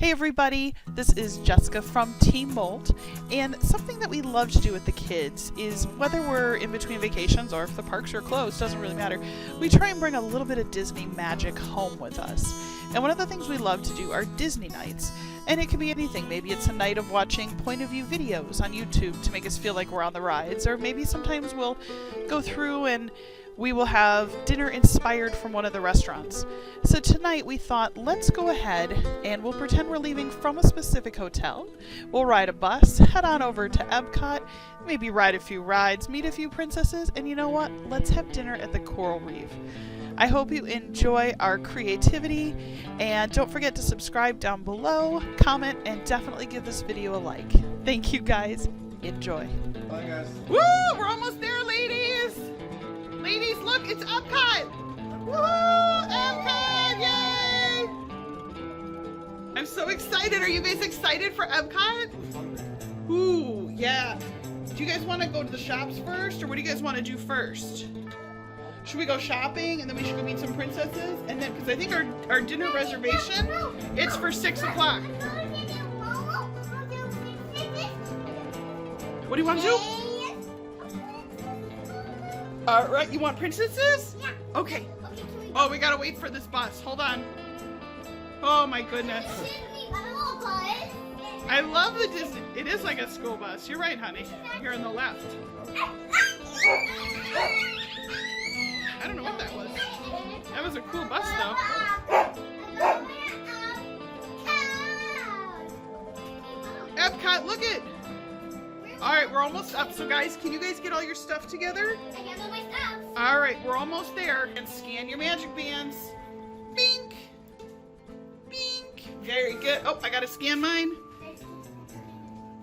Hey everybody, this is Jessica from TeamMould, and something that we love to do with the kids is, whether we're in between vacations or if the parks are closed, doesn't really matter, we try and bring a little bit of Disney magic home with us. And one of the things we love to do are Disney nights, and it can be anything. Maybe it's a night of watching point of view videos on YouTube to make us feel like we're on the rides, or maybe sometimes we'll go through and we will have dinner inspired from one of the restaurants. So tonight we thought, let's go ahead and we'll pretend we're leaving from a specific hotel. We'll ride a bus, head on over to Epcot, maybe ride a few rides, meet a few princesses, and you know what? Let's have dinner at the Corral Reef. I hope you enjoy our creativity, and don't forget to subscribe down below, comment, and definitely give this video a like. Thank you guys. Enjoy. Bye guys. Woo! We're almost there, ladies! Ladies, look, it's Epcot! Woo! Epcot! Yay! I'm so excited. Are you guys excited for Epcot? Ooh, yeah. Do you guys want to go to the shops first, or what do you guys want to do first? Should we go shopping, and then we should go meet some princesses? And then, because I think our dinner reservation, it's for 6 o'clock. What do you want to do? All right, you want princesses? Yeah. Okay. Oh, we gotta wait for this bus. Hold on. Oh my goodness. I love the Disney. It is like a school bus. You're right, honey. Here on the left. I don't know what that was. That was a cool bus, though. Epcot, look it. All right, we're almost up. So guys, can you guys get all your stuff together? I got all my stuff. All right, we're almost there. And scan your magic bands. Bink. Bink. Very good. Oh, I gotta scan mine.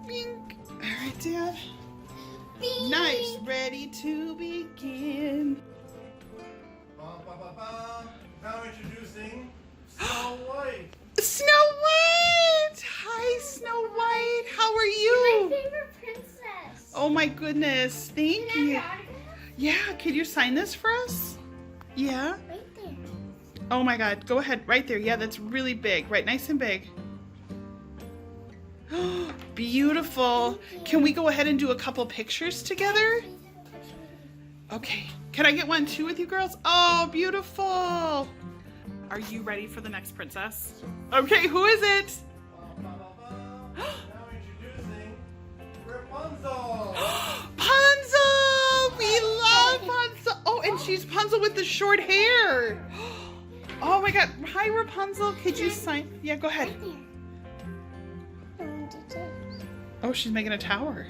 Bink. All right, Dad. Bing. Nice. Ready to begin. Now introducing Snow White. Snow White! Hi, Snow White. How are you? My favorite princess. Oh my goodness. Thank Can I you. have your autograph? Yeah, can you sign this for us? Yeah? Right there. Oh my god, go ahead. Right there. Yeah, that's really big. Right, nice and big. Beautiful. Can we go ahead and do a couple pictures together? Okay. Can I get one too with you girls? Oh, beautiful. Are you ready for the next princess? Okay, who is it? Now introducing Rapunzel. Punzel! We love Punzel. Oh, and she's Punzel with the short hair. Oh my god. Hi, Rapunzel. Could you sign? Yeah, go ahead. Oh, she's making a tower.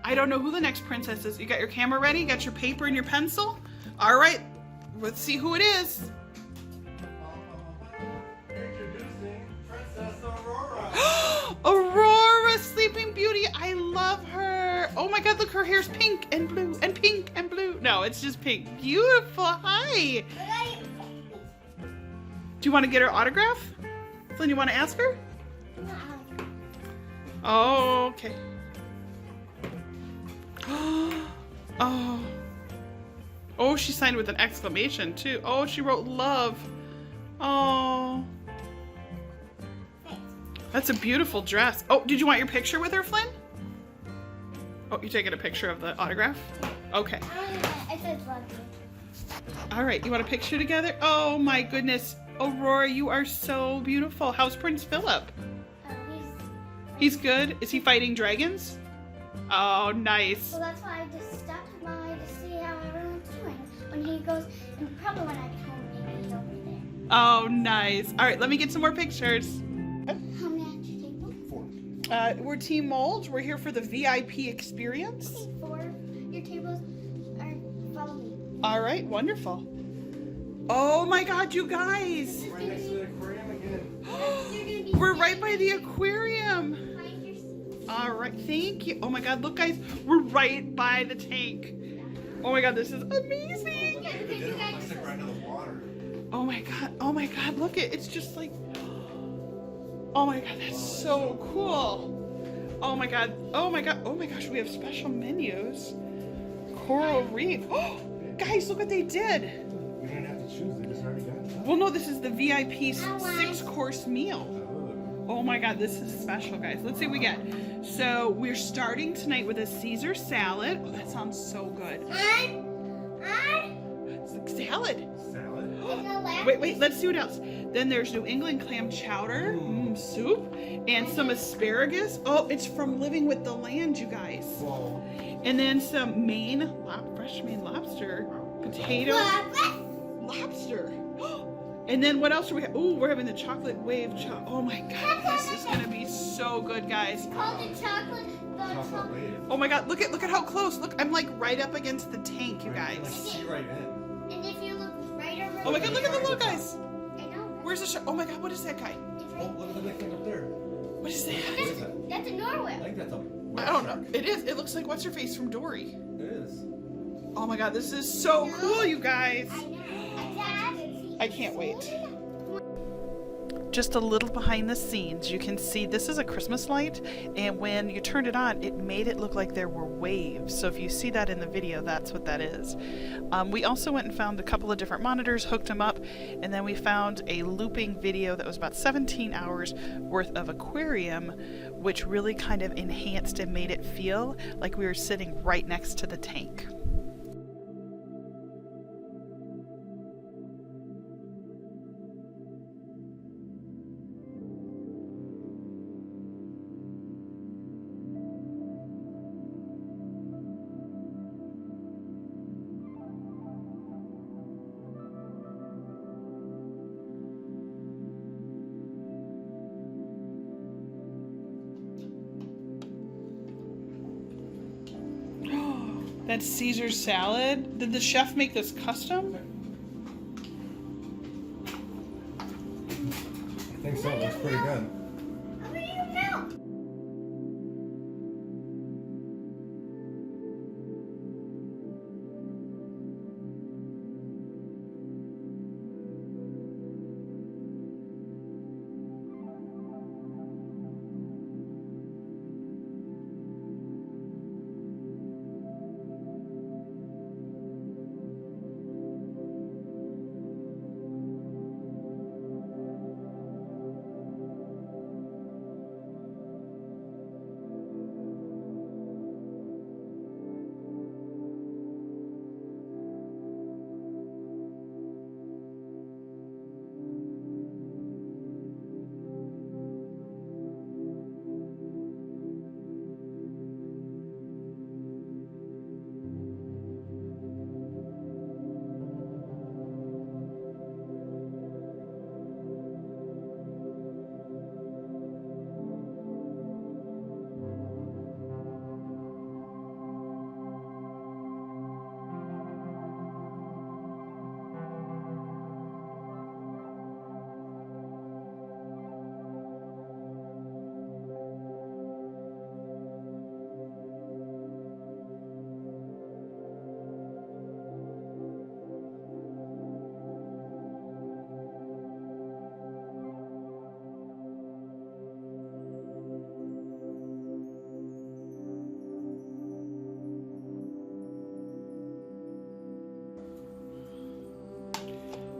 I don't know who the next princess is. You got your camera ready? You got your paper and your pencil? All right. Let's see who it is. Introducing Princess Aurora. Aurora, Sleeping Beauty. I love her. Oh my god, look, her hair's pink and blue and pink and blue. No, it's just pink. Beautiful. Hi. Do you want to get her autograph? Flynn, you want to ask her? Oh, okay. Oh. Oh, she signed with an exclamation too. Oh, she wrote love. Oh. That's a beautiful dress. Oh, did you want your picture with her, Flynn? Oh, you're taking a picture of the autograph? Okay. I said love you. All right, you want a picture together? Oh my goodness. Aurora, you are so beautiful. How's Prince Philip? He's good? Is he fighting dragons? Oh, nice. So that's why I just stopped by to see how everyone's doing. When he goes, and probably when I get home, maybe he's over there. Oh, nice. All right, let me get some more pictures. How many at your table? 4. We're Team Mould. We're here for the VIP experience. Okay, 4. Your tables are, follow me. All right, wonderful. Oh my God, you guys. Right next to the aquarium again. We're right by the aquarium. Find your seats. All right, thank you. Oh my God, look guys, we're right by the tank. Oh my God, this is amazing. Yeah, They because did you it guys stick right into the water. Oh my God, look it. It's just like, oh my God, that's so cool. Oh my God, oh my gosh, we have special menus. Coral Reef. Oh, guys, look what they did. We didn't have to choose, they just already got it. Well, no, this is the VIP 6-course meal. Oh. Oh my God, this is special, guys. Let's see what we get. So we're starting tonight with a Caesar salad. Oh, that sounds so good. It's like salad. Salad? Wait, let's see what else. Then there's New England clam chowder, soup, and some asparagus. Oh, it's from Living with the Land, you guys. Whoa. And then some fresh Maine lobster, potato, lobster. And then what else do we have? Oh, we're having the chocolate wave. Oh my God, this is gonna be so good, guys. Called the chocolate wave. Oh my God, look at how close. Look, I'm like right up against the tank, you Like, guys. see right in. And if you look right over Oh my God, look at the little guys. I know. Where's the Oh my God, what is that guy? Oh, look at the big thing up there. What is that? What is that? That's a I Norway. think that's a... I don't know. It is. It looks like what's her face from Dory. It is. Oh my God, this is so cool, you guys. I know. Dad. I can't wait. Just a little behind the scenes, you can see this is a Christmas light, and when you turned it on, it made it look like there were waves. So if you see that in the video, that's what that is. We also went and found a couple of different monitors, hooked them up, and then we found a looping video that was about 17 hours worth of aquarium, which really kind of enhanced and made it feel like we were sitting right next to the tank. That's Caesar salad. Did the chef make this custom? I think so. Looks pretty good. How do you know?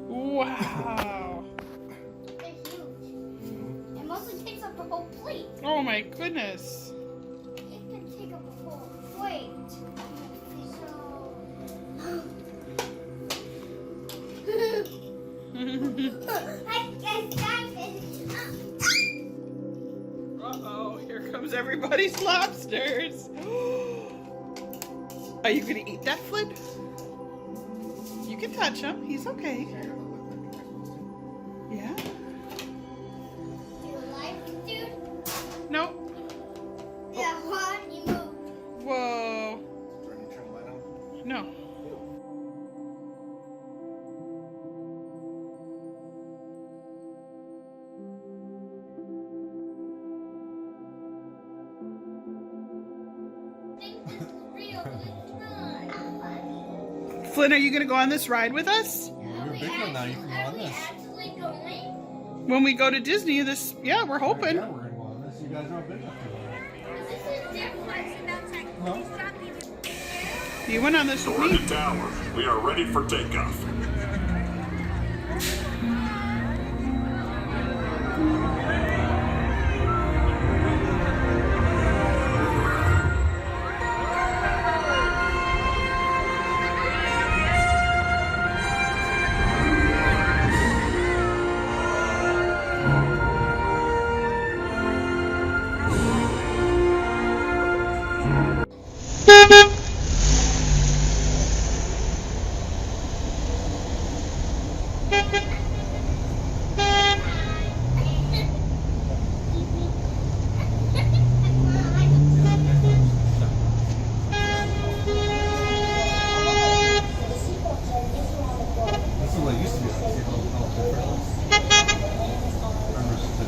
Wow. They're huge. It mostly takes up the whole plate. Oh my goodness. It can take up the whole plate. Uh-oh, here comes everybody's lobsters. Are you gonna eat that, Flynn? You can touch him. He's okay. Yeah? Do you like it, dude? Nope. Yeah, what? You move. Whoa. Are you trying to light them? No. Think this is real, but it's not. Flynn, are you gonna go on this ride with us? You're a big one now. You can go Are on we this. actually going? When we go to Disney, yeah, we're hoping. Yeah, we're going to go on this. You guys aren't big enough to go. This is different. No? You went on this with me. Surrender tower. We are ready for takeoff.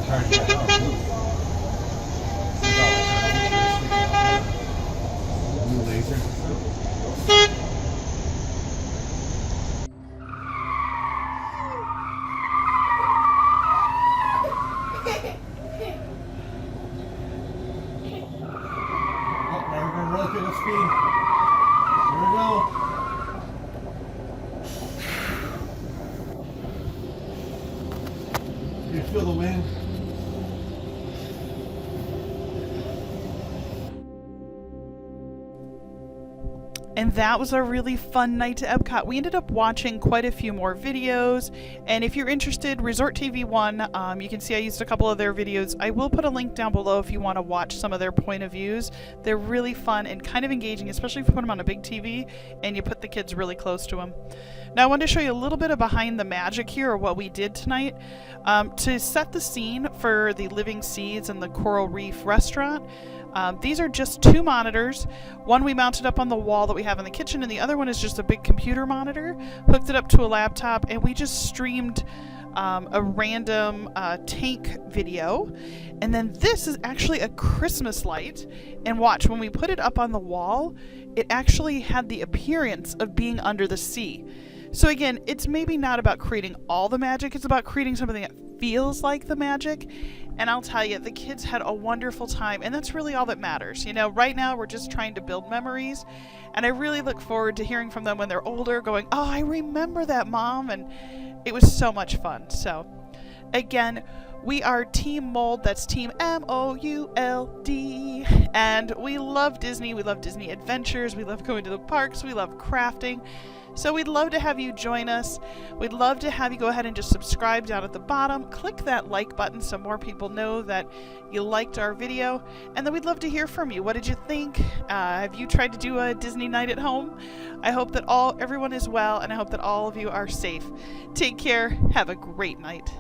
hard to get out. This is all like kind of futuristic. Blue lasers and stuff. Oh, now we're going really quick with speed. Here we go. You feel the wind? And that was a really fun night to Epcot. We ended up watching quite a few more videos, and if you're interested, Resort TV 1, you can see I used a couple of their videos. I will put a link down below if you want to watch some of their point of views. They're really fun and kind of engaging, especially if you put them on a big TV and you put the kids really close to them. Now I wanted to show you a little bit of behind the magic here, or what we did tonight. To set the scene for the Living Seeds and the Coral Reef restaurant, these are just 2 monitors. One we mounted up on the wall that we have in the kitchen, and the other one is just a big computer monitor. Hooked it up to a laptop, and we just streamed a random tank video. And then this is actually a Christmas light. And watch, when we put it up on the wall, it actually had the appearance of being under the sea. So again, it's maybe not about creating all the magic, it's about creating something that feels like the magic. And I'll tell you, the kids had a wonderful time, and that's really all that matters. You know, right now we're just trying to build memories, and I really look forward to hearing from them when they're older, going, "Oh, I remember that, Mom," and it was so much fun. So again, we are Team Mould, that's Team MOULD, and we love Disney, we love Disney adventures, we love going to the parks, we love crafting. So we'd love to have you join us. We'd love to have you go ahead and just subscribe down at the bottom. Click that like button so more people know that you liked our video. And then we'd love to hear from you. What did you think? Have you tried to do a Disney night at home? I hope that everyone is well, and I hope that all of you are safe. Take care. Have a great night.